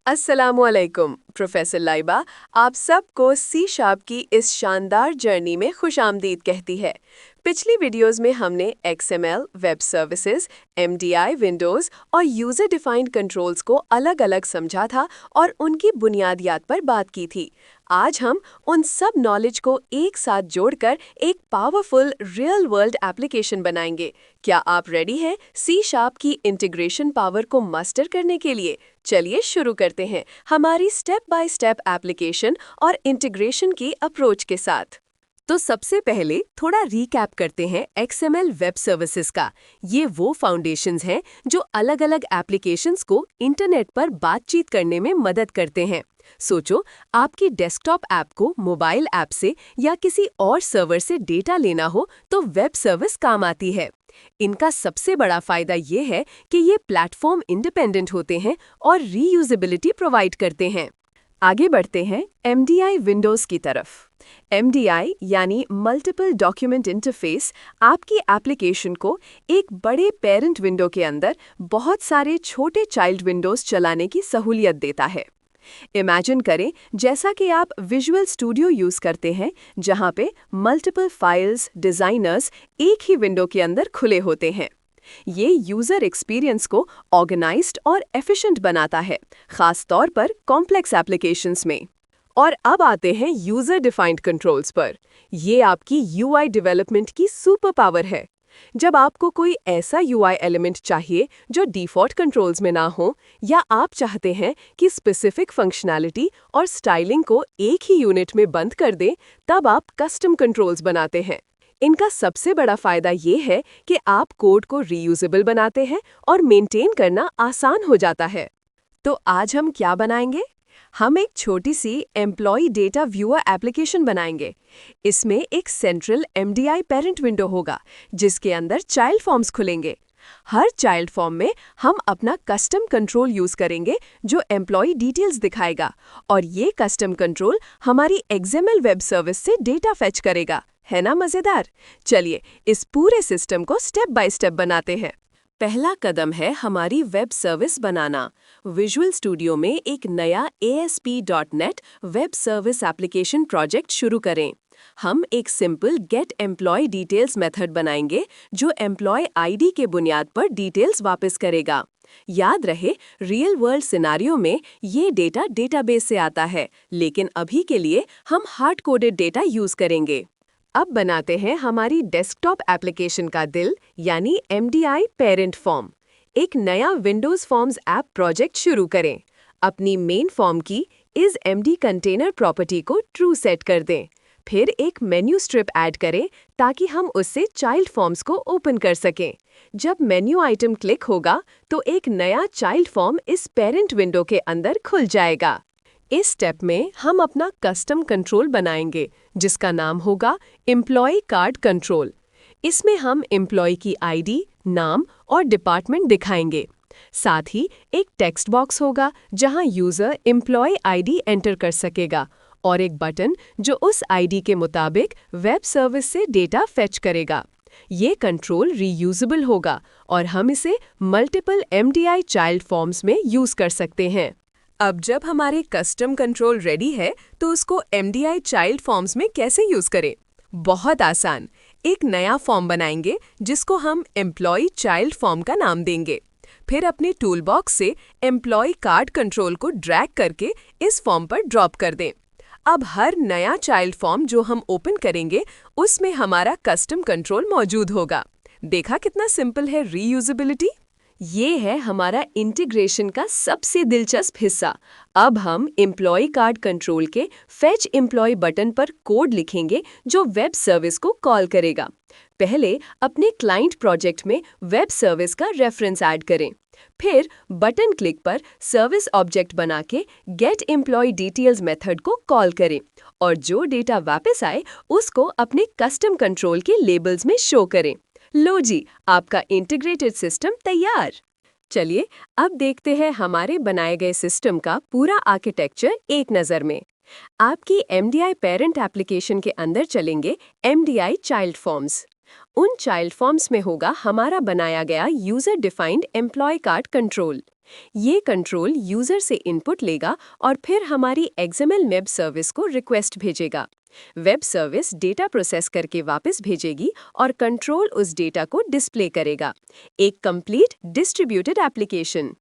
अस्सलामुअलैकुम प्रोफेसर लाइबा आप सबको सी शार्प की इस शानदार जर्नी में खुशामदीद कहती है। पिछली वीडियोस में हमने XML, web services, MDI, Windows और यूज़र डिफाइंड कंट्रोल्स को अलग-अलग समझा था और उनकी बुनियादियात पर बात की थी। आज हम उन सब नॉलेज को एक साथ जोड़कर एक पावरफुल रियल वर्ल्ड एप्लीकेशन बनाएंगे। क्या आप रेडी हैं सी शार्प की इंटीग्रेशन पावर को मास्टर करने के लिए? चलिए शुरू करते हैं हमारी स्टेप बाय स्टेप एप्लीकेशन और इंटीग्रेशन की अप्रोच के साथ। तो सबसे पहले थोड़ा रीकैप करते हैं XML वेब सर्विसेज का। ये वो फाउंडेशंस हैं जो अलग-अलग एप्लीकेशंस को इंटरनेट पर बातचीत करने में मदद करते हैं। सोचो, आपकी डेस्कटॉप ऐप को मोबाइल ऐप से या किसी और सर्वर से डेटा लेना हो तो वेब सर्विस काम आती है। इनका सबसे बड़ा फायदा ये है कि ये प्लेटफॉर्म इंडिपेंडेंट होते हैं और रीयूजेबिलिटी प्रोवाइड करते हैं। आगे बढ़ते हैं MDI विंडोज़ की तरफ। MDI यानी मल्टीपल डॉक्यूमेंट इंटरफेस आपकी एप्लीकेशन को एक बड़े पेरेंट विंडो के अंदर बहुत सारे छोटे चाइल्ड विंडोज़ चलाने की सहूलियत देता है। इमेजिन करें जैसा कि आप विजुअल स्टूडियो यूज़ करते हैं, जहां पे मल्टीपल फाइल्स, डिज़ाइनर्स एक ही विंडो के अंदर खुले होते हैं। ये यूज़र एक्सपीरियंस को ऑर्गेनाइज्ड और एफिशिएंट बनाता है, खास तौर पर कॉम्प्लेक्स एप्लीकेशंस में। और अब आते हैं यूज़र डिफाइंड कंट्रोल्स पर। ये आपकी UI डेवलपमेंट की सुपर पावर है। जब आपको कोई ऐसा UI एलिमेंट चाहिए जो डिफ़ॉल्ट कंट्रोल्स में ना हो, या आप चाहते हैं कि स्पेसिफिक फंक्शनैलिटी और स्टाइलिंग को एक ही यूनिट में बंद कर दें, तब आप कस्टम कंट्रोल्स बनाते हैं। इनका सबसे बड़ा फायदा ये है कि आप कोड को रीयूजेबल बनाते हैं और मेंटेन करना आसान हो जाता है। तो आज हम क्या बनाएंगे? हम एक छोटी सी एम्प्लॉय डेटा व्यूअर एप्लीकेशन बनाएंगे। इसमें एक सेंट्रल MDI पेरेंट विंडो होगा, जिसके अंदर चाइल्ड फॉर्म्स खुलेंगे। हर चाइल्ड फॉर्म में हम अपना कस्टम कंट्रोल यूज करेंगे जो एम्प्लॉय डिटेल्स दिखाएगा, और ये कस्टम कंट्रोल हमारी XML वेब सर्विस से डेटा फेच करेगा। है ना मजेदार? चलिए इस पूरे सिस्टम को स्टेप बाय स्टेप बनाते हैं। पहला कदम है हमारी वेब सर्विस बनाना। विजुअल स्टूडियो में एक नया ASP.NET web service application project शुरू करें। हम एक simple get employee details method बनाएंगे जो एम्प्लॉय ID के बुनियाद पर डिटेल्स वापस करेगा। याद रहे, रियल वर्ल्ड सिनारियो में ये डेटा डेटाबेस से आता है, लेकिन अभी के लिए हम हार्ड कोडेड डेटा यूज करेंगे। अब बनाते हैं हमारी डेस्कटॉप एप्लीकेशन का दिल, यानी MDI पेरेंट फॉर्म। एक नया विंडोज़ फॉर्म्स ऐप प्रोजेक्ट शुरू करें। अपनी मेन फॉर्म की इस MD कंटेनर प्रॉपर्टी को ट्रू सेट कर दें। फिर एक मेन्यू स्ट्रिप ऐड करें ताकि हम उससे चाइल्ड फॉर्म्स को ओपन कर सकें। जब मेन्यू आइटम क्लिक होगा तो एक नया चाइल्ड फॉर्म इस पेरेंट विंडो के अंदर खुल जाएगा। इस स्टेप में हम अपना कस्टम कंट्रोल बनाएंगे, जिसका नाम होगा एम्प्लॉय कार्ड कंट्रोल। इसमें हम एम्प्लॉय की ID, नाम और डिपार्टमेंट दिखाएंगे। साथ ही एक टेक्स्ट बॉक्स होगा जहां यूजर एम्प्लॉय ID एंटर कर सकेगा, और एक बटन जो उस ID के मुताबिक वेब सर्विस से डेटा फेच करेगा। ये कंट्रोल रीयूजेबल होगा और हम इसे मल्टीपल MDI चाइल्ड फॉर्म्स में यूज कर सकते हैं। अब जब हमारे कस्टम कंट्रोल रेडी है, तो उसको MDI चाइल्ड फॉर्म्स में कैसे यूज करें? बहुत आसान। एक नया फॉर्म बनाएंगे जिसको हम एम्प्लॉय चाइल्ड फॉर्म का नाम देंगे। फिर अपने टूल बॉक्स से एम्प्लॉय कार्ड कंट्रोल को ड्रैग करके इस फॉर्म पर ड्रॉप कर दें। अब हर नया चाइल्ड फॉर्म जो हम ओपन करेंगे, उसमें हमारा कस्टम कंट्रोल मौजूद होगा। देखा कितना सिंपल है रीयूजेबिलिटी? ये है हमारा इंटीग्रेशन का सबसे दिलचस्प हिस्सा। अब हम एम्प्लॉय कार्ड कंट्रोल के फेच एम्प्लॉय बटन पर कोड लिखेंगे जो वेब सर्विस को कॉल करेगा। पहले अपने क्लाइंट प्रोजेक्ट में वेब सर्विस का रेफरेंस ऐड करें। फिर बटन क्लिक पर सर्विस ऑब्जेक्ट बना के गेट एम्प्लॉय डिटेल्स मेथड को कॉल करें, और जो डेटा वापस आए उसको अपने कस्टम कंट्रोल के लेबल्स में शो करें। लो जी, आपका इंटीग्रेटेड सिस्टम तैयार। चलिए अब देखते हैं हमारे बनाए गए सिस्टम का पूरा आर्किटेक्चर एक नज़र में। आपकी MDI पेरेंट एप्लीकेशन के अंदर चलेंगे MDI चाइल्ड फॉर्म्स। उन चाइल्ड फॉर्म्स में होगा हमारा बनाया गया user defined employee card control. ये कंट्रोल यूजर से इनपुट लेगा और फिर हमारी XML वेब सर्विस को रिक्वेस्ट भेजेगा। वेब सर्विस डेटा प्रोसेस करके वापस भेजेगी और कंट्रोल उस डेटा को डिस्प्ले करेगा। एक कंप्लीट डिस्ट्रीब्यूटेड एप्लीकेशन।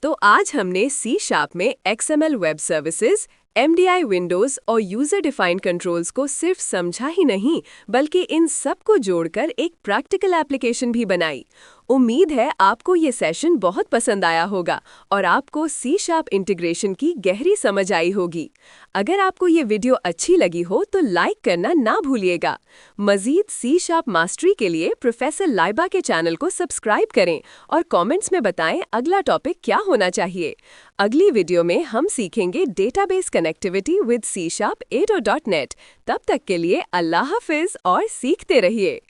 तो आज हमने C# में XML web services, MDI Windows और यूजर डिफाइंड कंट्रोल्स को सिर्फ समझा ही नहीं, बल्कि इन सब को जोड़कर एक प्रैक्टिकल एप्लीकेशन भी बनाई। उम्मीद है आपको ये सेशन बहुत पसंद आया होगा और आपको C# इंटीग्रेशन की गहरी समझ आई होगी। अगर आपको ये वीडियो अच्छी लगी हो तो लाइक करना ना भूलिएगा। मज़ीद C# मास्टरी के लिए प्रोफेसर लाइबा के चैनल को सब्सक्राइब करें और कमेंट्स में बताएं अगला टॉपिक क्या होना चाहिए। अगली वीडियो में हम सीखेंगे database connectivity with C#, ADO.NET। तब तक के लिए अल्लाह हाफिज़ और सीखते रहिए।